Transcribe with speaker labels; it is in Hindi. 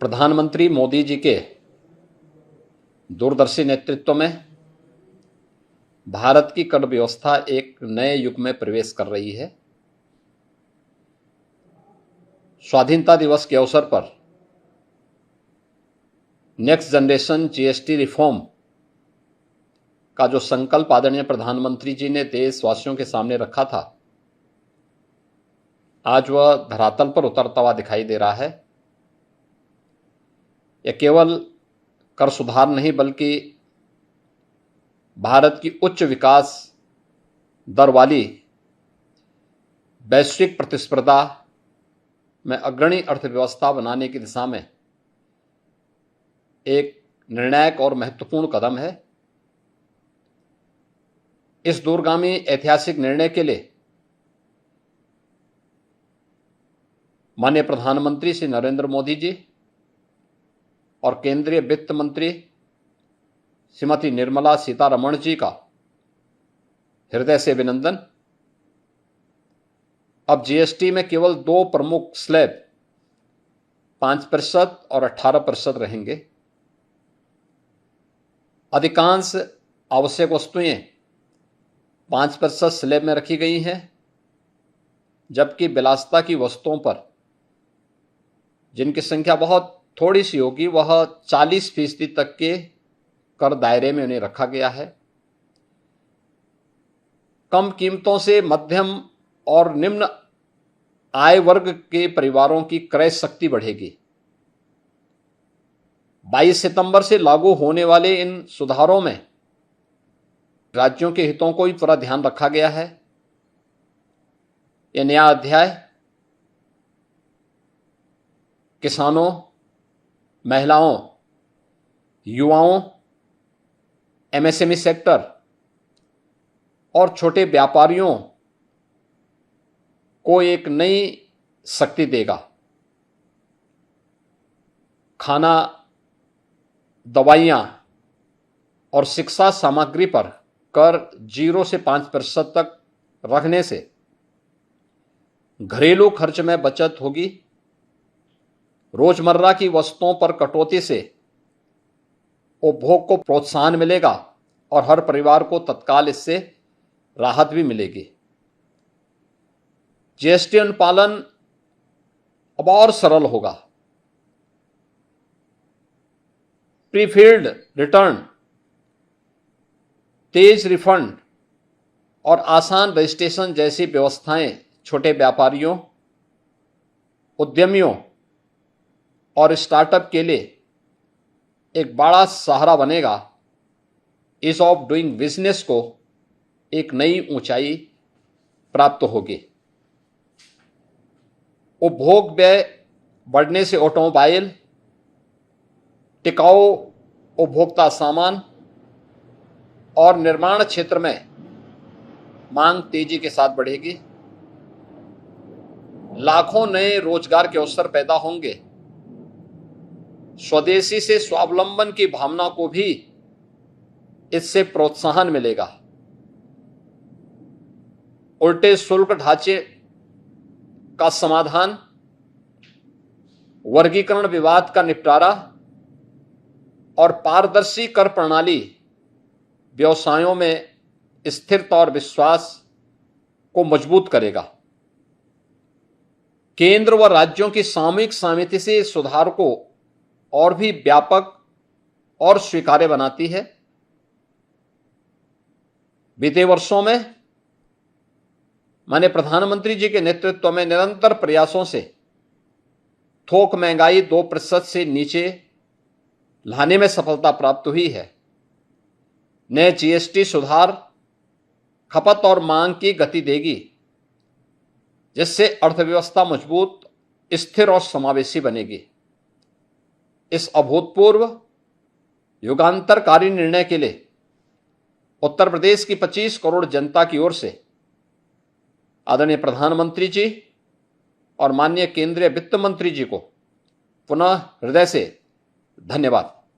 Speaker 1: प्रधानमंत्री मोदी जी के दूरदर्शी नेतृत्व में भारत की कर व्यवस्था एक नए युग में प्रवेश कर रही है। स्वाधीनता दिवस के अवसर पर नेक्स्ट जनरेशन जीएसटी रिफॉर्म का जो संकल्प आदरणीय प्रधानमंत्री जी ने देशवासियों के सामने रखा था, आज वह धरातल पर उतरता हुआ दिखाई दे रहा है। यह केवल कर सुधार नहीं बल्कि भारत की उच्च विकास दर वाली वैश्विक प्रतिस्पर्धा में अग्रणी अर्थव्यवस्था बनाने की दिशा में एक निर्णायक और महत्वपूर्ण कदम है। इस दूरगामी ऐतिहासिक निर्णय के लिए माननीय प्रधानमंत्री श्री नरेंद्र मोदी जी और केंद्रीय वित्त मंत्री श्रीमती निर्मला सीतारमण जी का हृदय से अभिनंदन। अब जीएसटी में केवल दो प्रमुख स्लैब 5% और 18% रहेंगे। अधिकांश आवश्यक वस्तुएं 5% स्लैब में रखी गई हैं, जबकि विलासिता की वस्तुओं पर, जिनकी संख्या बहुत थोड़ी सी होगी, वह 40% तक के कर दायरे में उन्हें रखा गया है। कम कीमतों से मध्यम और निम्न आय वर्ग के परिवारों की क्रय शक्ति बढ़ेगी। 22 सितंबर से लागू होने वाले इन सुधारों में राज्यों के हितों को भी पूरा ध्यान रखा गया है। यह नया अध्याय किसानों, महिलाओं, युवाओं, एमएसएमई सेक्टर और छोटे व्यापारियों को एक नई शक्ति देगा। खाना, दवाइयां और शिक्षा सामग्री पर कर 0 से 5% तक रखने से घरेलू खर्च में बचत होगी। रोजमर्रा की वस्तुओं पर कटौती से उपभोग को प्रोत्साहन मिलेगा और हर परिवार को तत्काल इससे राहत भी मिलेगी। जीएसटी अनुपालन अब और सरल होगा। प्रीफिल्ड रिटर्न, तेज रिफंड और आसान रजिस्ट्रेशन जैसी व्यवस्थाएं छोटे व्यापारियों, उद्यमियों और स्टार्टअप के लिए एक बड़ा सहारा बनेगा। ईज ऑफ डूइंग बिजनेस को एक नई ऊंचाई प्राप्त होगी। उपभोग व्यय बढ़ने से ऑटोमोबाइल, टिकाऊ उपभोक्ता सामान और निर्माण क्षेत्र में मांग तेजी के साथ बढ़ेगी। लाखों नए रोजगार के अवसर पैदा होंगे। स्वदेशी से स्वावलंबन की भावना को भी इससे प्रोत्साहन मिलेगा। उल्टे शुल्क ढांचे का समाधान, वर्गीकरण विवाद का निपटारा और पारदर्शी कर प्रणाली व्यवसायों में स्थिरता और विश्वास को मजबूत करेगा। केंद्र व राज्यों की सामूहिक सहमति से इस सुधार को और भी व्यापक और स्वीकार्य बनाती है। बीते वर्षों में माननीय प्रधानमंत्री जी के नेतृत्व में निरंतर प्रयासों से थोक महंगाई 2% से नीचे लाने में सफलता प्राप्त हुई है। नए जीएसटी सुधार खपत और मांग की गति देगी, जिससे अर्थव्यवस्था मजबूत, स्थिर और समावेशी बनेगी। इस अभूतपूर्व युगांतरकारी निर्णय के लिए उत्तर प्रदेश की 25 करोड़ जनता की ओर से आदरणीय प्रधानमंत्री जी और माननीय केंद्रीय वित्त मंत्री जी को पुनः हृदय से धन्यवाद।